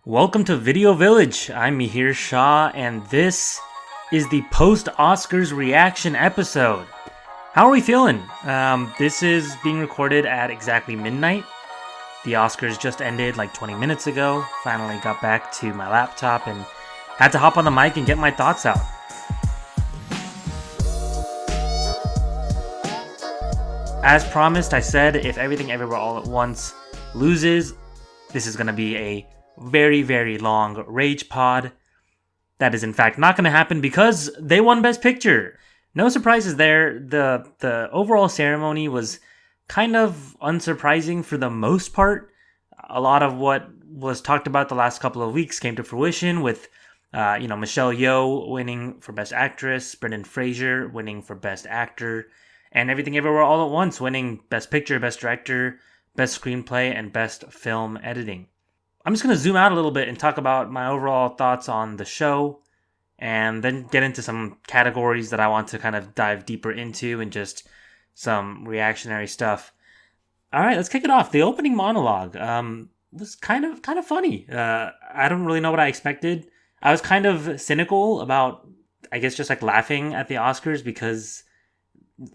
Welcome to Video Village. I'm Mihir Shah, and this is the post-Oscars reaction episode. How are we feeling? This is being recorded at exactly midnight. The Oscars just ended like 20 minutes ago. Finally got back to my laptop and had to hop on the mic and get my thoughts out. As promised, I said if Everything Everywhere All at Once loses, this is going to be a very, very long rage pod. That is in fact not going to happen because they won Best Picture. No surprises there. The overall ceremony was kind of unsurprising for the most part. A lot of what was talked about the last couple of weeks came to fruition with Michelle Yeoh winning for Best Actress, Brendan Fraser winning for Best Actor, and Everything Everywhere All at Once winning Best Picture, Best Director, Best Screenplay, and Best Film Editing. I'm just going to zoom out a little bit and talk about my overall thoughts on the show, and then get into some categories that I want to kind of dive deeper into and just some reactionary stuff. All right, let's kick it off. The opening monologue was kind of funny. I don't really know what I expected. I was kind of cynical about, I guess, just like laughing at the Oscars because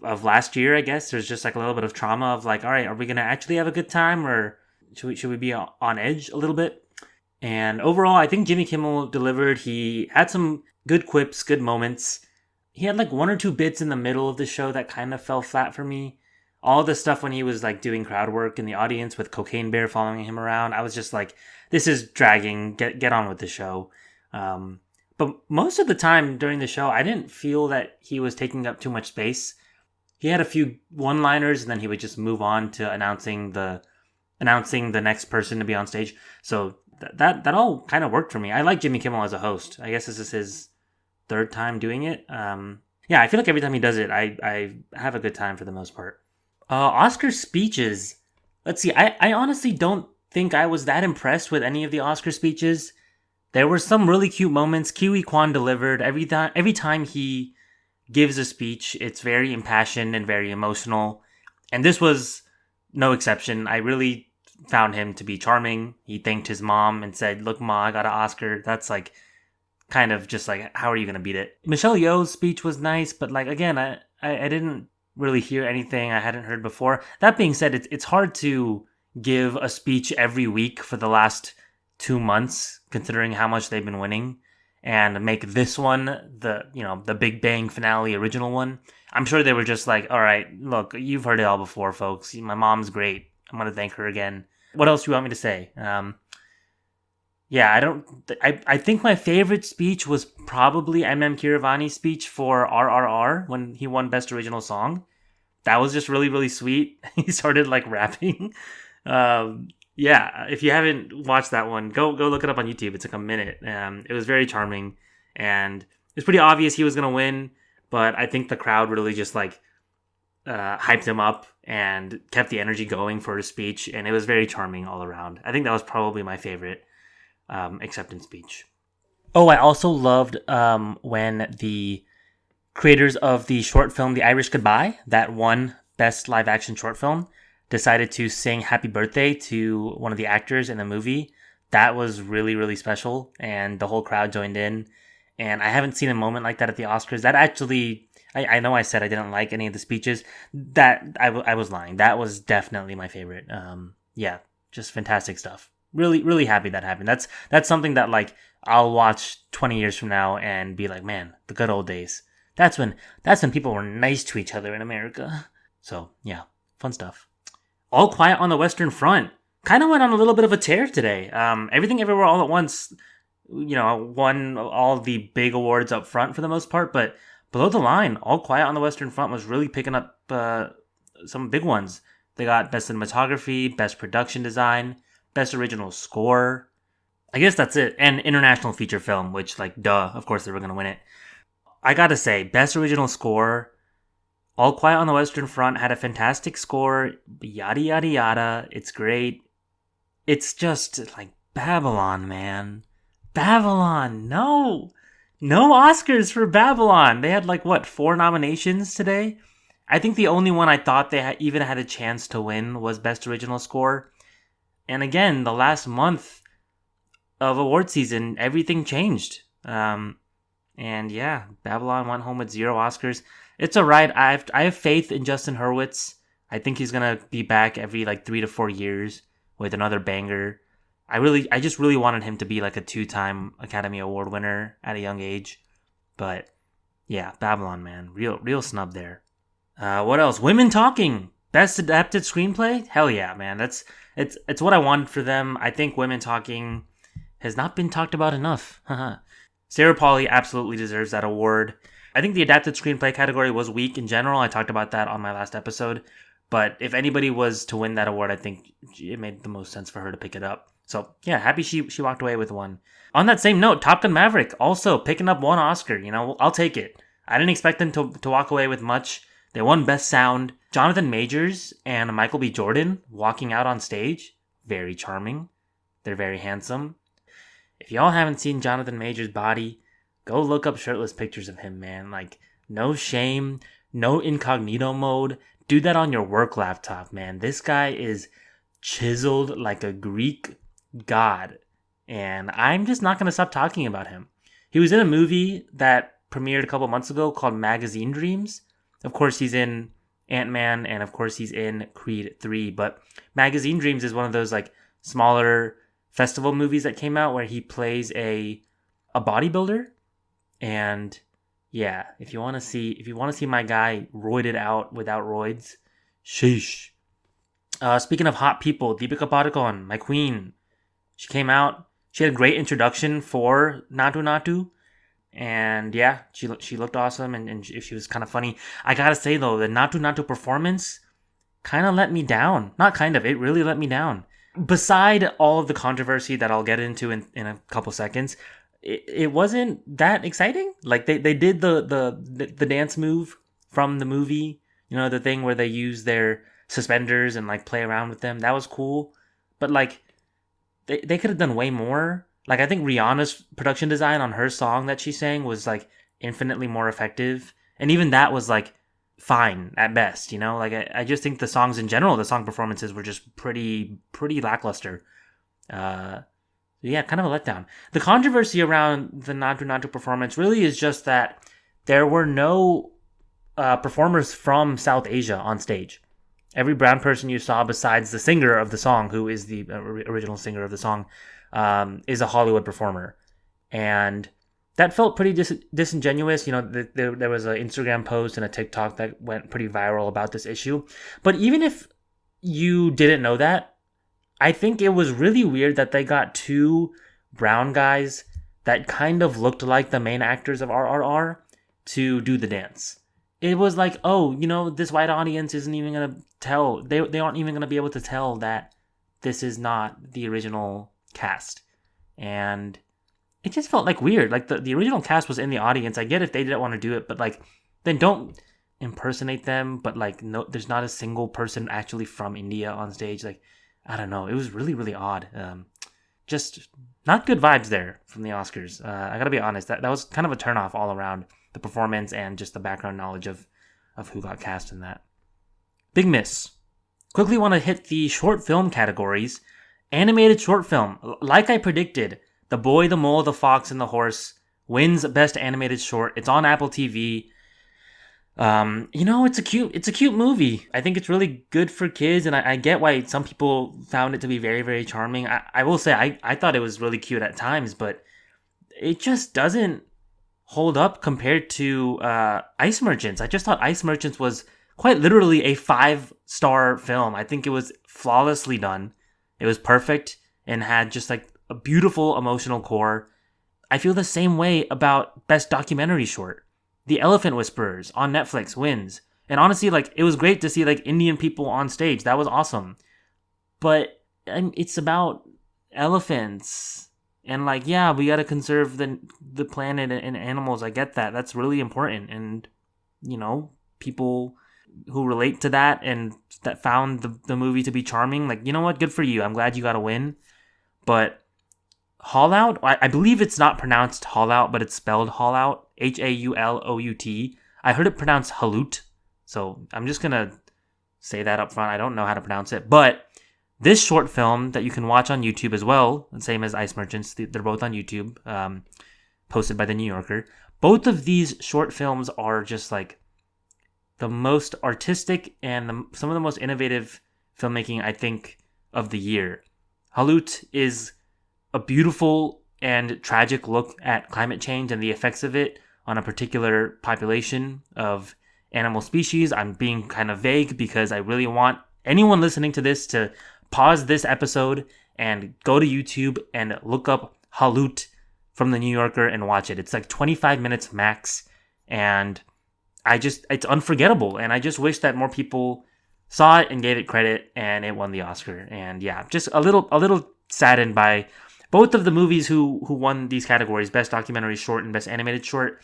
of last year. I guess there's just like a little bit of trauma of like, all right, are we gonna actually have a good time, or should we be on edge a little bit? And overall, I think Jimmy Kimmel delivered. He had some good quips, good moments. He had like one or two bits in the middle of the show that kind of fell flat for me. All the stuff when he was like doing crowd work in the audience with Cocaine Bear following him around, I was just like, this is dragging. Get on with the show. But most of the time during the show, I didn't feel that he was taking up too much space. He had a few one-liners, and then he would just move on to announcing the next person to be on stage. So that all kind of worked for me. I like Jimmy Kimmel as a host. I guess this is his third time doing it. Yeah, I feel like every time he does it, I have a good time for the most part. Oscar speeches. Let's see. I honestly don't think I was that impressed with any of the Oscar speeches. There were some really cute moments. Kiwi Kwan delivered every time he gives a speech. It's very impassioned and very emotional, and this was no exception. I really found him to be charming. He thanked his mom and said, "Look, Ma, I got an Oscar." That's like kind of just like, how are you gonna beat it? Michelle Yeoh's speech was nice, but like again, I didn't really hear anything I hadn't heard before. That being said, it's hard to give a speech every week for the last 2 months, considering how much they've been winning, and make this one the Big Bang finale original one. I'm sure they were just like, all right, look, you've heard it all before, folks. My mom's great. I'm going to thank her again. What else do you want me to say? I think my favorite speech was probably M.M. Keeravani's speech for RRR when he won Best Original Song. That was just really, really sweet. He started like rapping. If you haven't watched that one, go look it up on YouTube. It's like a minute. It was very charming, and it's pretty obvious he was going to win, but I think the crowd really just like hyped him up and kept the energy going for his speech, and it was very charming all around. I think that was probably my favorite acceptance speech. Oh, I also loved when the creators of the short film The Irish Goodbye, that won Best Live Action Short Film, decided to sing Happy Birthday to one of the actors in the movie. That was really, really special, and the whole crowd joined in. And I haven't seen a moment like that at the Oscars. That actually, I know I said I didn't like any of the speeches. That I was lying. That was definitely my favorite. Just fantastic stuff. Really, really happy that happened. That's something that like I'll watch 20 years from now and be like, man, the good old days. That's when people were nice to each other in America. So yeah, fun stuff. All Quiet on the Western Front kind of went on a little bit of a tear today. Everything Everywhere All at Once, won all the big awards up front for the most part, but below the line, All Quiet on the Western Front was really picking up some big ones. They got Best Cinematography, Best Production Design, Best Original Score. I guess that's it. And International Feature Film, which, like, duh, of course they were going to win it. I gotta say, Best Original Score, All Quiet on the Western Front had a fantastic score, yada yada yada, it's great. It's just like Babylon, man. Babylon, no Oscars for Babylon. They had like, 4 nominations today? I think the only one I thought they even had a chance to win was Best Original Score. And again, the last month, of award season, everything changed. And yeah, Babylon went home with 0 Oscars. It's alright. I have faith in Justin Hurwitz. I think he's gonna be back every like 3 to 4 years with another banger. I just really wanted him to be like a 2-time Academy Award winner at a young age. But yeah, Babylon, man, real snub there. What else? Women Talking, Best Adapted Screenplay. Hell yeah, man. It's what I wanted for them. I think Women Talking has not been talked about enough. Sarah Polley absolutely deserves that award. I think the adapted screenplay category was weak in general. I talked about that on my last episode. But if anybody was to win that award, I think it made the most sense for her to pick it up. So yeah, happy she walked away with one. On that same note, Top Gun Maverick also picking up 1 Oscar. You know, I'll take it. I didn't expect them to walk away with much. They won Best Sound. Jonathan Majors and Michael B. Jordan walking out on stage. Very charming. They're very handsome. If y'all haven't seen Jonathan Majors' body, go look up shirtless pictures of him, man. Like, no shame, no incognito mode. Do that on your work laptop, man. This guy is chiseled like a Greek god. And I'm just not going to stop talking about him. He was in a movie that premiered a couple months ago called Magazine Dreams. Of course, he's in Ant-Man, and of course, he's in Creed 3. But Magazine Dreams is one of those, like, smaller festival movies that came out where he plays a bodybuilder. And yeah, if you want to see my guy roided out without roids, sheesh. Speaking of hot people, Deepika Padukone, my queen, she came out. She had a great introduction for Naatu Naatu. And yeah, she looked awesome and she was kind of funny. I gotta say though, the Naatu Naatu performance kind of let me down. Not kind of, it really let me down. Beside all of the controversy that I'll get into in a couple seconds, it wasn't that exciting. Like they did the dance move from the movie, you know, the thing where they use their suspenders and like play around with them. That was cool, but like they could have done way more. Like I think Rihanna's production design on her song that she sang was like infinitely more effective, and even that was like fine at best, you know. Like I just think the songs in general, the song performances were just pretty lackluster. Yeah, kind of a letdown. The controversy around the Naatu Naatu performance really is just that there were no performers from South Asia on stage. Every brown person you saw, besides the singer of the song, who is the original singer of the song, is a Hollywood performer. And that felt pretty disingenuous. You know, there was an Instagram post and a TikTok that went pretty viral about this issue. But even if you didn't know that, I think it was really weird that they got 2 brown guys that kind of looked like the main actors of RRR to do the dance. It was like, oh, you know, this white audience isn't even going to tell. They aren't even going to be able to tell that this is not the original cast. And it just felt like weird. Like the original cast was in the audience. I get if they didn't want to do it, but like, then don't impersonate them. But like, no, there's not a single person actually from India on stage. Like, I don't know. It was really odd. Just not good vibes there from the Oscars. I gotta be honest. That was kind of a turnoff all around. The performance and just the background knowledge of who got cast in that. Big miss. Quickly want to hit the short film categories. Animated short film. Like I predicted, The Boy, the Mole, the Fox, and the Horse wins Best Animated Short. It's on Apple TV. You know, it's a cute movie. I think it's really good for kids, and I get why some people found it to be very charming. I will say I thought it was really cute at times, but it just doesn't hold up compared to Ice Merchants. I just thought Ice Merchants was quite literally a 5-star film. I think it was flawlessly done. It was perfect and had just like a beautiful emotional core. I feel the same way about Best Documentary Short. The Elephant Whisperers on Netflix wins. And honestly, like, it was great to see like Indian people on stage. That was awesome. But it's about elephants. And like, yeah, we gotta conserve the planet and animals. I get that. That's really important. And, you know, people who relate to that and that found the movie to be charming, like, you know what? Good for you. I'm glad you got a win. But Haul Out, I believe it's not pronounced Haul Out, but it's spelled Haul Out. Haulout. I heard it pronounced Halut. So I'm just gonna say that up front. I don't know how to pronounce it. But This short film that you can watch on YouTube as well, same as Ice Merchants, they're both on YouTube, posted by The New Yorker. Both of these short films are just like the most artistic and some of the most innovative filmmaking, I think, of the year. Halut is a beautiful and tragic look at climate change and the effects of it on a particular population of animal species. I'm being kind of vague because I really want anyone listening to this to pause this episode and go to YouTube and look up Halut from The New Yorker and watch it. It's like 25 minutes max, and it's unforgettable, and I just wish that more people saw it and gave it credit, and it won the Oscar. And yeah, just a little saddened by both of the movies who won these categories, Best Documentary Short and Best Animated Short.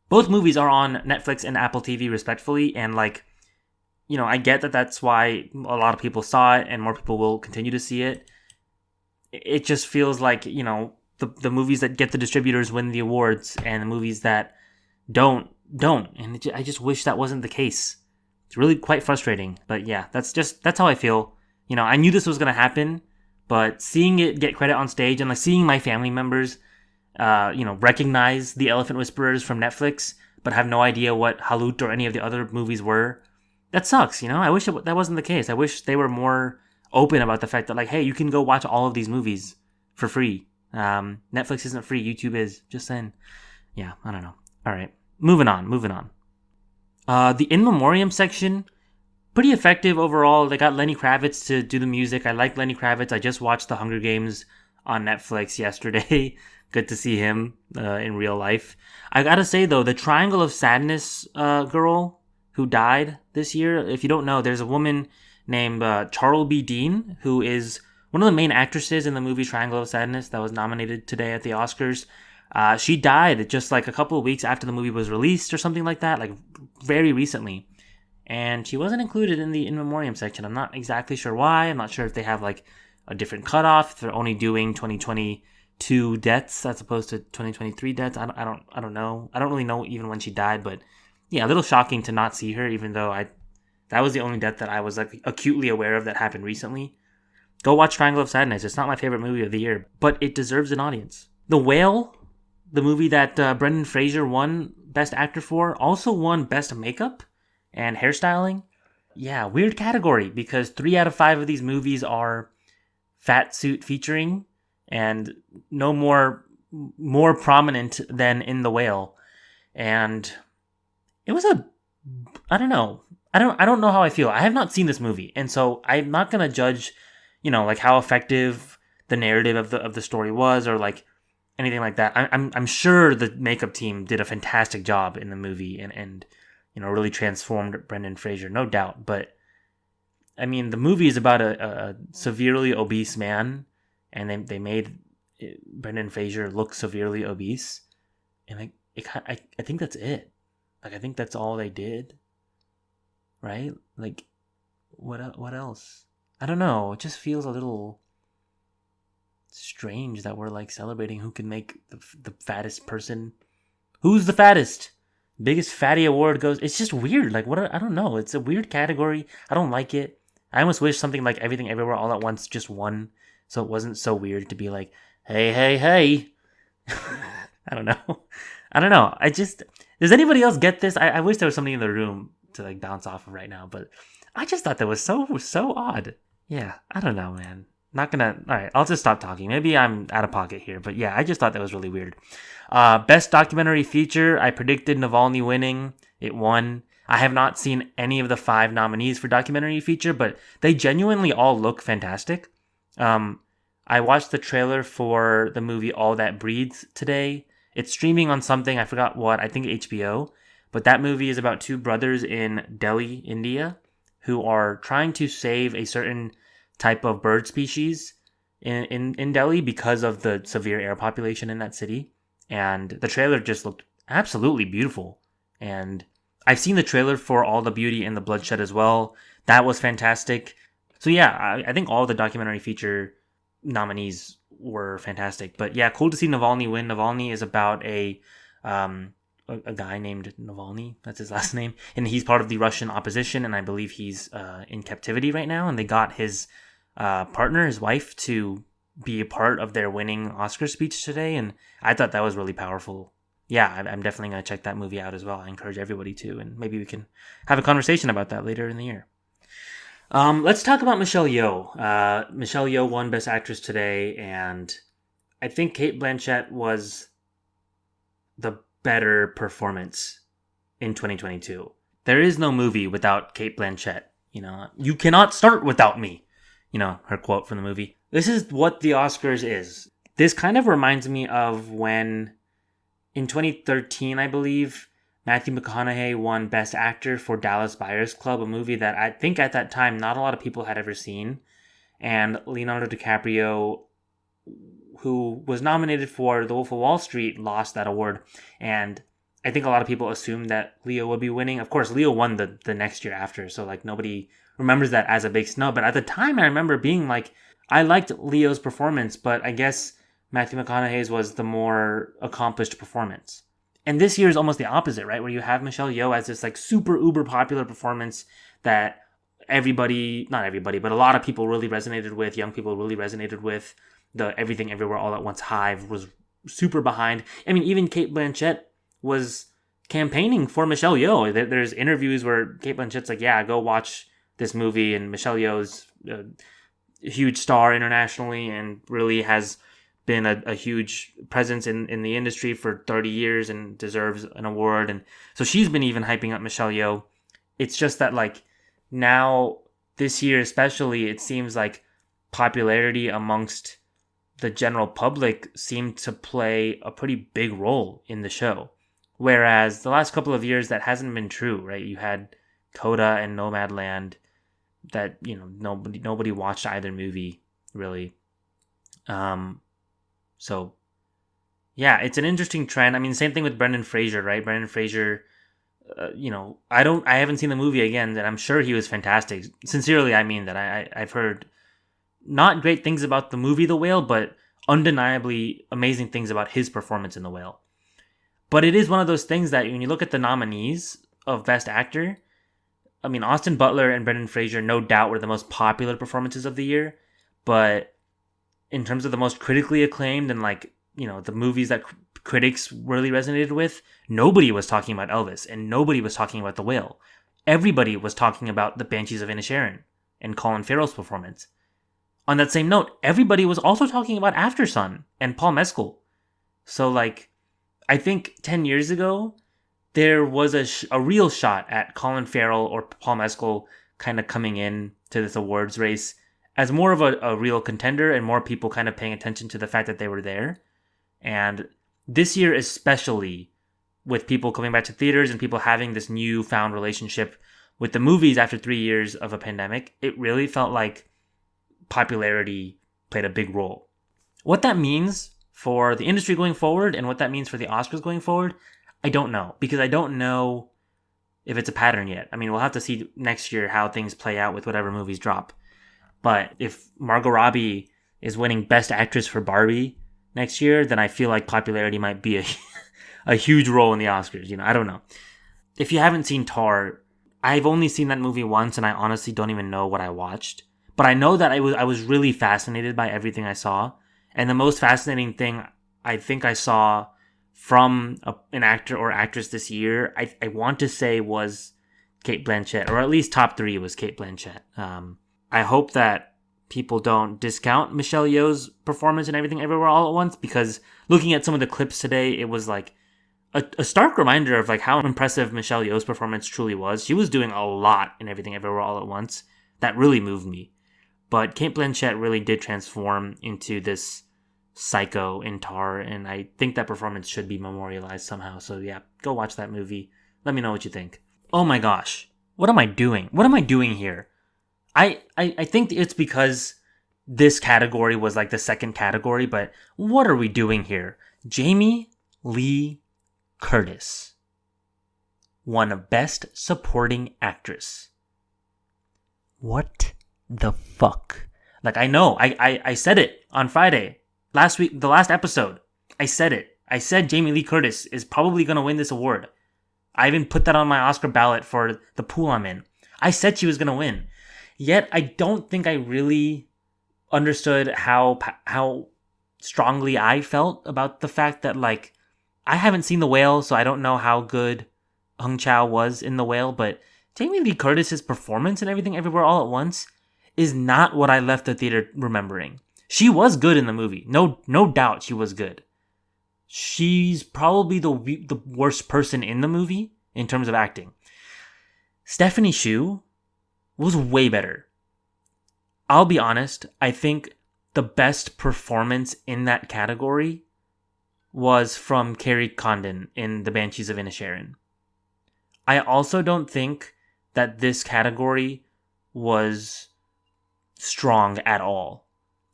Both movies are on Netflix and Apple TV respectively, and like, you know, I get that that's why a lot of people saw it and more people will continue to see it. It just feels like, you know, the movies that get the distributors win the awards, and the movies that don't. And I just wish that wasn't the case. It's really quite frustrating. But yeah, that's how I feel. You know, I knew this was going to happen, but seeing it get credit on stage and like seeing my family members, recognize The Elephant Whisperers from Netflix, but have no idea what Halut or any of the other movies were, that sucks, you know? I wish that wasn't the case. I wish they were more open about the fact that, like, hey, you can go watch all of these movies for free. Netflix isn't free. YouTube is. Just saying. Yeah, I don't know. All right. Moving on. The In Memoriam section, pretty effective overall. They got Lenny Kravitz to do the music. I like Lenny Kravitz. I just watched The Hunger Games on Netflix yesterday. Good to see him in real life. I gotta say, though, the Triangle of Sadness girl who died this year, if you don't know, there's a woman named Charlby Dean, who is one of the main actresses in the movie Triangle of Sadness that was nominated today at the Oscars. She died just like a couple of weeks after the movie was released or something like that, like very recently. And she wasn't included in the In Memoriam section. I'm not exactly sure why. I'm not sure if they have like a different cutoff, if they're only doing 2022 deaths as opposed to 2023 deaths. I don't know. I don't really know even when she died, but yeah, a little shocking to not see her, even though that was the only death that I was like acutely aware of that happened recently. Go watch Triangle of Sadness. It's not my favorite movie of the year, but it deserves an audience. The Whale, the movie that Brendan Fraser won Best Actor for, also won Best Makeup and Hairstyling. Yeah, weird category because 3 out of 5 of these movies are fat suit featuring and no more prominent than in The Whale. And it was I don't know. I don't know how I feel. I have not seen this movie, and so I'm not gonna judge, you know, like how effective the narrative of the story was or like anything like that. I'm sure the makeup team did a fantastic job in the movie and you know, really transformed Brendan Fraser, no doubt. But I mean, the movie is about a severely obese man, and they made Brendan Fraser look severely obese, and I think that's it. Like, I think that's all they did, right? Like, what else? I don't know. It just feels a little strange that we're like celebrating who can make the fattest person. Who's the fattest? Biggest fatty award goes. It's just weird. Like, I don't know. It's a weird category. I don't like it. I almost wish something like Everything Everywhere All at Once just won, so it wasn't so weird to be like, hey. I don't know. Does anybody else get this? I wish there was something in the room to like bounce off of right now, but I just thought that was so odd. Yeah, I don't know, man. Not gonna. All right, I'll just stop talking. Maybe I'm out of pocket here, but yeah, I just thought that was really weird. Best documentary feature. I predicted Navalny winning. It won. I have not seen any of the 5 nominees for documentary feature, but they genuinely all look fantastic. I watched the trailer for the movie All That Breathes today. It's streaming on something, I forgot what, I think HBO. But that movie is about 2 brothers in Delhi, India, who are trying to save a certain type of bird species in Delhi because of the severe air population in that city. And the trailer just looked absolutely beautiful. And I've seen the trailer for All the Beauty and the Bloodshed as well. That was fantastic. So yeah, I think all the documentary feature nominees were fantastic. But yeah, cool to see Navalny win. Navalny is about a guy named Navalny. That's his last name. And he's part of the Russian opposition, and I believe he's in captivity right now. And they got his partner, his wife, to be a part of their winning Oscar speech today, and I thought that was really powerful. Yeah, I'm definitely going to check that movie out as well. I encourage everybody to, and maybe we can have a conversation about that later in the year. Let's talk about Michelle Yeoh. Michelle Yeoh won Best Actress today, and I think Cate Blanchett was the better performance in 2022. There is no movie without Cate Blanchett. You cannot start without me. Her quote from the movie. This is what the Oscars is. This kind of reminds me of when, in 2013, I believe, Matthew McConaughey won Best Actor for Dallas Buyers Club, a movie that I think at that time not a lot of people had ever seen. And Leonardo DiCaprio, who was nominated for The Wolf of Wall Street, lost that award. And I think a lot of people assumed that Leo would be winning. Of course, Leo won the next year after, so nobody remembers that as a big snub. But at the time, I remember being I liked Leo's performance, but I guess Matthew McConaughey's was the more accomplished performance. And this year is almost the opposite, right? Where you have Michelle Yeoh as this super uber popular performance that not everybody, but a lot of people really resonated with, young people really resonated with. The Everything Everywhere All at Once hive was super behind. I mean, even Cate Blanchett was campaigning for Michelle Yeoh. There's interviews where Cate Blanchett's yeah, go watch this movie, and Michelle Yeoh's a huge star internationally and really has been a huge presence in the industry for 30 years and deserves an award. And so she's been even hyping up Michelle Yeoh. It's just that now this year especially, it seems like popularity amongst the general public seemed to play a pretty big role in the show. Whereas the last couple of years, that hasn't been true, right? You had Coda and Nomadland that, nobody watched either movie, really. So, yeah, it's an interesting trend. I mean, same thing with Brendan Fraser, right? Brendan Fraser, I haven't seen the movie again, and I'm sure he was fantastic. Sincerely, I mean that. I've heard not great things about the movie The Whale, but undeniably amazing things about his performance in The Whale. But it is one of those things that when you look at the nominees of Best Actor, I mean, Austin Butler and Brendan Fraser no doubt were the most popular performances of the year, but in terms of the most critically acclaimed and the movies that critics really resonated with, nobody was talking about Elvis and nobody was talking about The Whale. Everybody was talking about The Banshees of Inisherin and Colin Farrell's performance. On that same note, everybody was also talking about Aftersun and Paul Mescal. So I think 10 years ago, there was a real shot at Colin Farrell or Paul Mescal kind of coming in to this awards race as more of a real contender and more people kind of paying attention to the fact that they were there. And this year especially, with people coming back to theaters and people having this newfound relationship with the movies after 3 years of a pandemic, it really felt like popularity played a big role. What that means for the industry going forward and what that means for the Oscars going forward, I don't know, because I don't know if it's a pattern yet. I mean, we'll have to see next year how things play out with whatever movies drop. But if Margot Robbie is winning Best Actress for Barbie next year, then I feel like popularity might be a huge role in the Oscars. I don't know. If you haven't seen Tar, I've only seen that movie once, and I honestly don't even know what I watched. But I know that I was really fascinated by everything I saw. And the most fascinating thing I think I saw from an actor or actress this year, I want to say was Cate Blanchett, or at least top 3 was Cate Blanchett. I hope that people don't discount Michelle Yeoh's performance and Everything Everywhere All at Once, because looking at some of the clips today, it was a stark reminder of how impressive Michelle Yeoh's performance truly was. She was doing a lot in Everything Everywhere All at Once. That really moved me. But Cate Blanchett really did transform into this psycho in Tar, and I think that performance should be memorialized somehow. So yeah, go watch that movie. Let me know what you think. Oh my gosh. What am I doing? What am I doing here? I think it's because this category was the second category, but what are we doing here? Jamie Lee Curtis won Best Supporting Actress. What the fuck? I know, I said it on Friday. Last week, the last episode, I said it. I said Jamie Lee Curtis is probably going to win this award. I even put that on my Oscar ballot for the pool I'm in. I said she was going to win. Yet, I don't think I really understood how strongly I felt about the fact that, like, I haven't seen The Whale, so I don't know how good Hung Chow was in The Whale, but Jamie Lee Curtis's performance in Everything Everywhere All at Once is not what I left the theater remembering. She was good in the movie. No doubt she was good. She's probably the worst person in the movie in terms of acting. Stephanie Hsu was way better. I'll be honest, I think the best performance in that category was from Carrie Condon in The Banshees of Inisherin. I also don't think that this category was strong at all.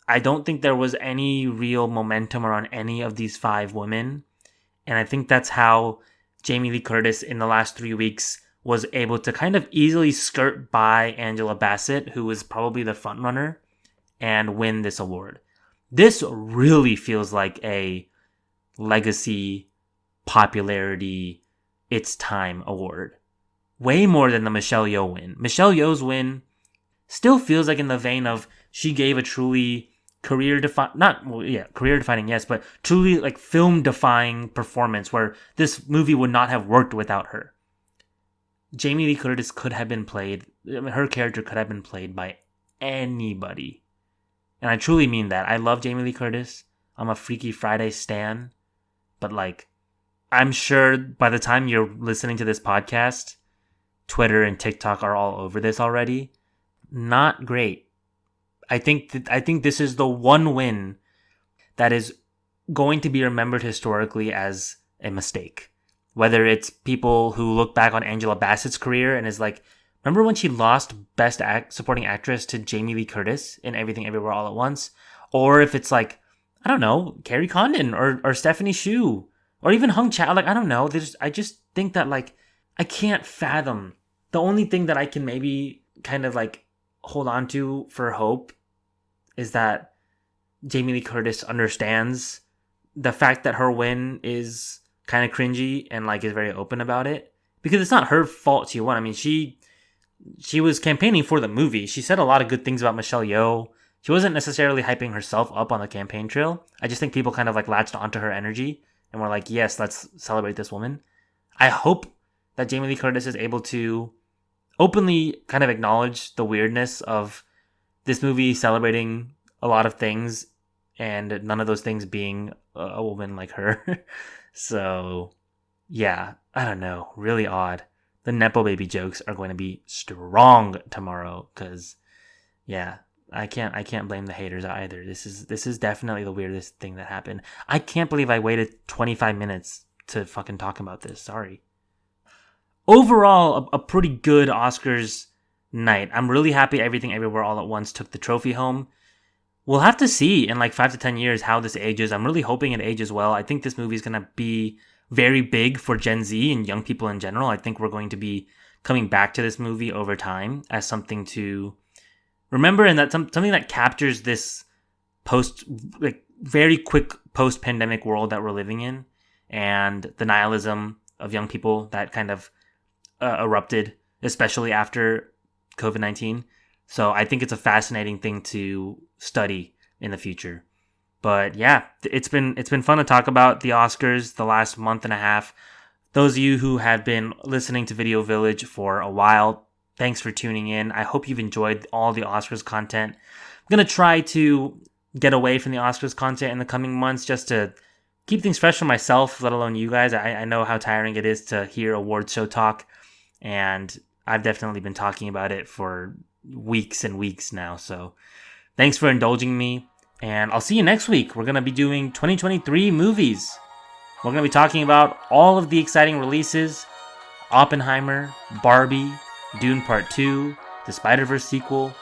I don't think there was any real momentum around any of these 5 women. And I think that's how Jamie Lee Curtis in the last 3 weeks was able to kind of easily skirt by Angela Bassett, who was probably the frontrunner, and win this award. This really feels like a legacy, popularity, it's time award. Way more than the Michelle Yeoh win. Michelle Yeoh's win still feels like in the vein of she gave a truly career-defining, yes, but truly like film-defying performance where this movie would not have worked without her. Jamie Lee Curtis could have been played, her character could have been played by anybody. And I truly mean that. I love Jamie Lee Curtis. I'm a Freaky Friday stan. But like, I'm sure by the time you're listening to this podcast, Twitter and TikTok are all over this already. Not great. I think this is the one win that is going to be remembered historically as a mistake. Whether it's people who look back on Angela Bassett's career and is like, remember when she lost Best Supporting Actress to Jamie Lee Curtis in Everything Everywhere All at Once? Or if it's like, I don't know, Carrie Condon or Stephanie Hsu or even Hung Chow. Like, I don't know. I just think that, like, I can't fathom. The only thing that I can maybe kind of like hold on to for hope is that Jamie Lee Curtis understands the fact that her win is kind of cringy and like is very open about it, because it's not her fault she won. I mean, she was campaigning for the movie. She said a lot of good things about Michelle Yeoh. She wasn't necessarily hyping herself up on the campaign trail. I just think people kind of like latched onto her energy and were like, yes, let's celebrate this woman. I hope that Jamie Lee Curtis is able to openly kind of acknowledge the weirdness of this movie celebrating a lot of things and none of those things being a woman like her. So, yeah, I don't know. Really odd. The Nepo baby jokes are going to be strong tomorrow because, yeah, I can't blame the haters either. This is definitely the weirdest thing that happened. I can't believe I waited 25 minutes to fucking talk about this. Sorry. Overall, a pretty good Oscars night. I'm really happy Everything Everywhere All at Once took the trophy home. We'll have to see in like 5 to 10 years how this ages. I'm really hoping it ages well. I think this movie is going to be very big for Gen Z and young people in general. I think we're going to be coming back to this movie over time as something to remember, and that something that captures this very quick post-pandemic world that we're living in and the nihilism of young people that kind of erupted, especially after COVID-19. So I think it's a fascinating thing to study in the future. But yeah, it's been fun to talk about the Oscars the last month and a half. Those of you who have been listening to Video Village for a while, thanks for tuning in. I hope you've enjoyed all the Oscars content. I'm going to try to get away from the Oscars content in the coming months just to keep things fresh for myself, let alone you guys. I know how tiring it is to hear awards show talk, and I've definitely been talking about it for weeks and weeks now. So thanks for indulging me, and I'll see you next week. We're going to be doing 2023 movies. We're going to be talking about all of the exciting releases: Oppenheimer, Barbie, Dune Part 2, the Spider-Verse sequel.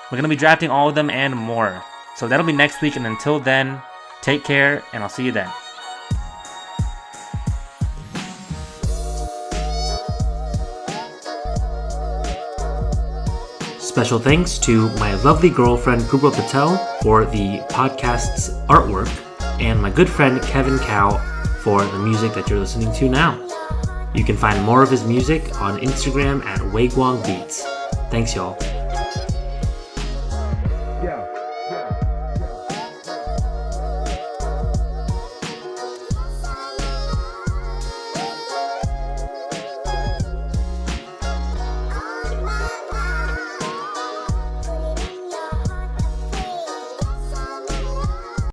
We're going to be drafting all of them and more. So that'll be next week, and until then, take care, and I'll see you then. Special thanks to my lovely girlfriend Purba Patel for the podcast's artwork, and my good friend Kevin Cow for the music that you're listening to now. You can find more of his music on Instagram at Weiguang Beats. Thanks, y'all.